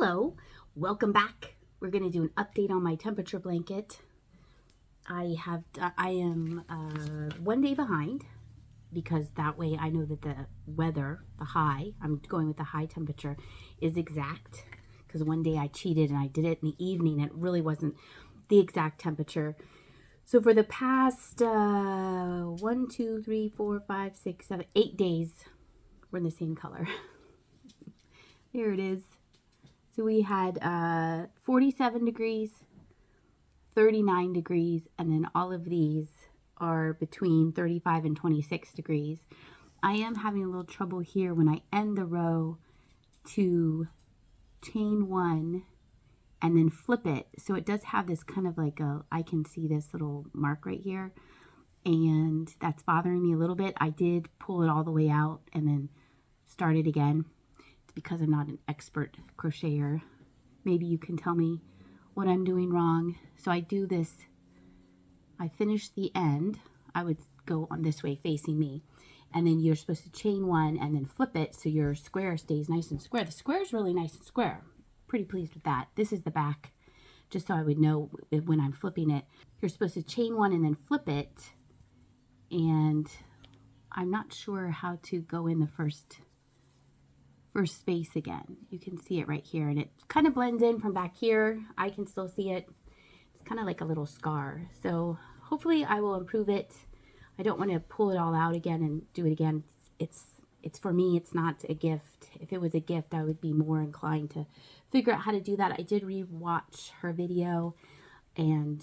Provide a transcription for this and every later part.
Hello, welcome back. We're going to do an update on my temperature blanket. I am 1 day behind because that way I know that the weather, I'm going with the high temperature, is exact. Because one day I cheated and I did it in the evening and it really wasn't the exact temperature. So for the past 1, 2, 3, 4, 5, 6, 7, 8 days, we're in the same color. There it is. So we had 47 degrees, 39 degrees, and then all of these are between 35 and 26 degrees. I am having a little trouble here when I end the row to chain one and then flip it. So it does have this kind of like I can see this little mark right here, and that's bothering me a little bit. I did pull it all the way out and then start it again. Because I'm not an expert crocheter. Maybe you can tell me what I'm doing wrong. So I do this, I finish the end. I would go on this way facing me. And then you're supposed to chain one and then flip it so your square stays nice and square. The square is really nice and square. Pretty pleased with that. This is the back, just so I would know when I'm flipping it. You're supposed to chain one and then flip it. And I'm not sure how to go in the first space again. You can see it right here and it kind of blends in from back here. I can still see it. It's kind of like a little scar. So hopefully I will improve it. I don't want to pull it all out again and do it again. It's for me, it's not a gift. If it was a gift, I would be more inclined to figure out how to do that. I did re-watch her video and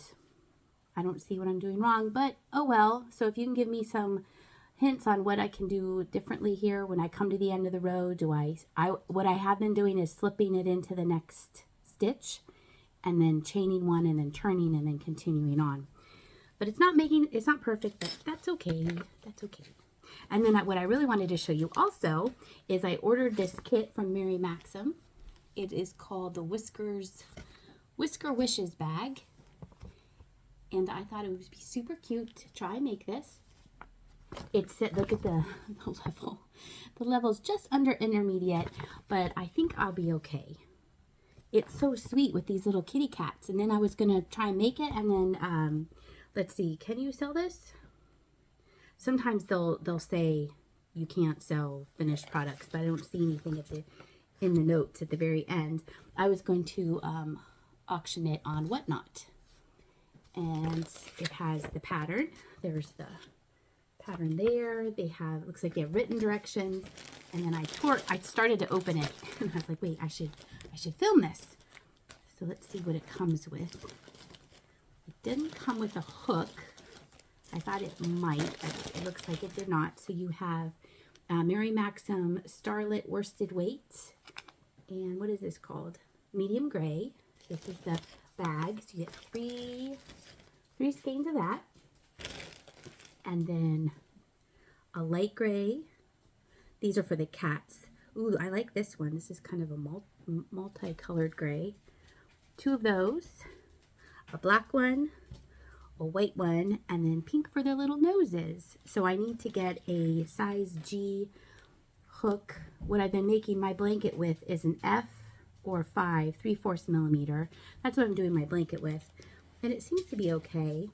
I don't see what I'm doing wrong, but oh well. So if you can give me some hints on what I can do differently here when I come to the end of the row. What I have been doing is slipping it into the next stitch and then chaining one and then turning and then continuing on. But it's not perfect, but that's okay. That's okay. And then what I really wanted to show you also is I ordered this kit from Mary Maxim. It is called the Whisker Wishes bag. And I thought it would be super cute to try and make this. Look at the level. The level's just under intermediate, but I think I'll be okay. It's so sweet with these little kitty cats. And then I was gonna try and make it, and then let's see, can you sell this? Sometimes they'll say you can't sell finished products, but I don't see anything in the notes at the very end. I was going to auction it on Whatnot, and it has the pattern. There's the pattern there. They have, looks like they have written directions, and then I started to open it and I was like, wait, I should film this. So let's see what it comes with. It didn't come with a hook. I thought it might, but it looks like it did not. So you have Mary Maxim Starlit Worsted Weight, and what is this called? Medium gray. This is the bag. So you get three skeins of that. And then a light gray. These are for the cats. Ooh, I like this one. This is kind of a multicolored gray. 2 of those. A black one, a white one, and then pink for their little noses. So I need to get a size G hook. What I've been making my blanket with is an F or 5, 3/4 millimeter. That's what I'm doing my blanket with. And it seems to be okay.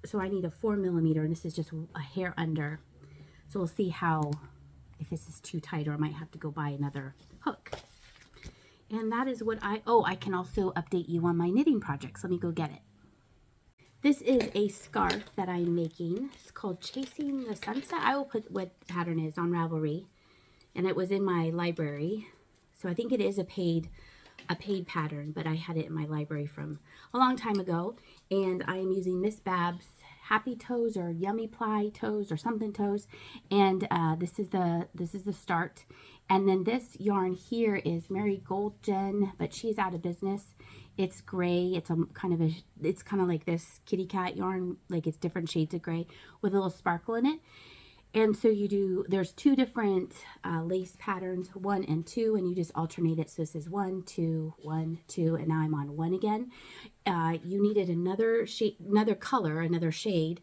So I need a 4 millimeter, and this is just a hair under. So we'll see if this is too tight, or I might have to go buy another hook. And that is what I can also update you on my knitting projects. Let me go get it. This is a scarf that I'm making. It's called Chasing the Sunset. I will put what pattern is on Ravelry, and it was in my library. So I think it is a paid pattern, but I had it in my library from a long time ago, and I am using Miss Babs Happy Toes or Yummy Ply Toes or something toes, and this is the start. And then this yarn here is Mary Goldgen, but she's out of business. It's gray. It's kind of like this kitty cat yarn, like it's different shades of gray with a little sparkle in it. And so there's 2 different lace patterns, 1 and 2, and you just alternate it. So this is 1, 2, 1, 2, and now I'm on 1 again. You needed another color, another shade.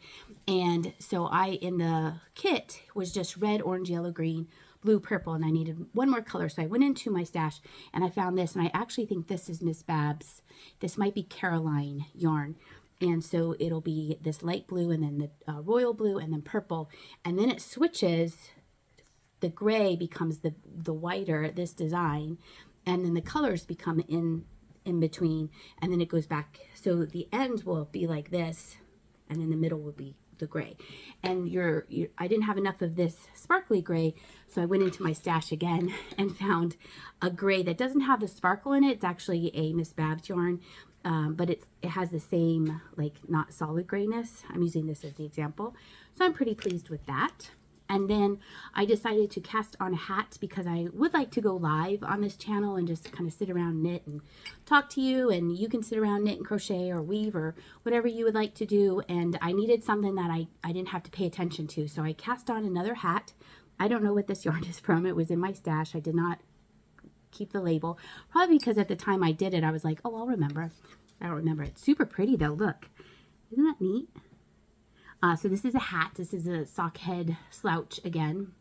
And so in the kit was just red, orange, yellow, green, blue, purple, and I needed one more color. So I went into my stash and I found this, and I actually think this is Miss Babs. This might be Caroline yarn. And so it'll be this light blue and then the royal blue and then purple. And then it switches, the gray becomes the whiter, this design. And then the colors become in between. And then it goes back. So the end will be like this. And then the middle will be the gray. And I didn't have enough of this sparkly gray. So I went into my stash again and found a gray that doesn't have the sparkle in it. It's actually a Miss Babs yarn. But it has the same, like, not solid grayness. I'm using this as the example. So I'm pretty pleased with that. And then I decided to cast on a hat because I would like to go live on this channel and just kind of sit around, knit and talk to you. And you can sit around, knit and crochet or weave or whatever you would like to do. And I needed something that I didn't have to pay attention to. So I cast on another hat. I don't know what this yarn is from. It was in my stash. I did not keep the label, probably because at the time I did it I was like, oh, I'll remember. I don't remember. It's super pretty though. Look, isn't that neat? So this is a hat. This is a sock head slouch again.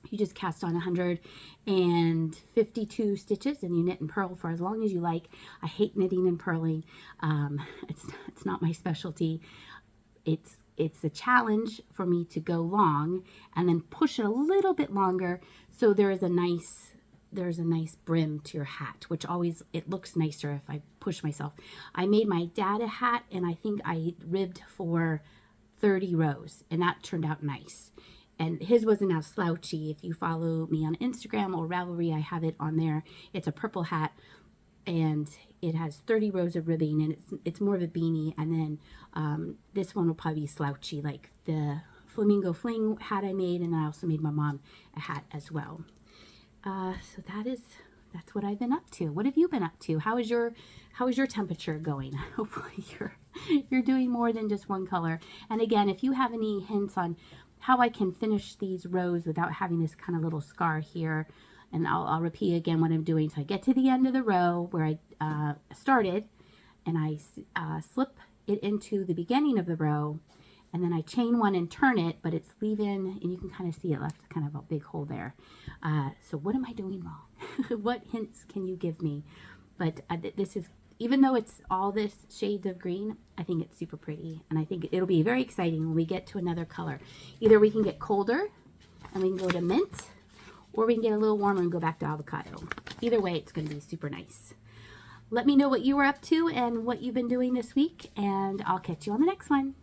You just cast on 152 stitches and you knit and purl for as long as you like. I hate knitting and purling. It's not my specialty. It's a challenge for me to go long and then push it a little bit longer so there's a nice brim to your hat, which always, it looks nicer if I push myself. I made my dad a hat and I think I ribbed for 30 rows and that turned out nice. And his wasn't as slouchy. If you follow me on Instagram or Ravelry, I have it on there. It's a purple hat and it has 30 rows of ribbing and it's more of a beanie. And then this one will probably be slouchy, like the flamingo fling hat I made, and I also made my mom a hat as well. So that's what I've been up to. What have you been up to? How is your temperature going? Hopefully you're doing more than just one color. And again, if you have any hints on how I can finish these rows without having this kind of little scar here, and I'll repeat again what I'm doing. So I get to the end of the row where I started, and I slip it into the beginning of the row, and then I chain one and turn it, but it's leaving, and you can kind of see it left kind of a big hole there. So what am I doing wrong? What hints can you give me? But this is, even though it's all this shades of green, I think it's super pretty. And I think it'll be very exciting when we get to another color. Either we can get colder and we can go to mint, or we can get a little warmer and go back to avocado. Either way, it's going to be super nice. Let me know what you were up to and what you've been doing this week, and I'll catch you on the next one.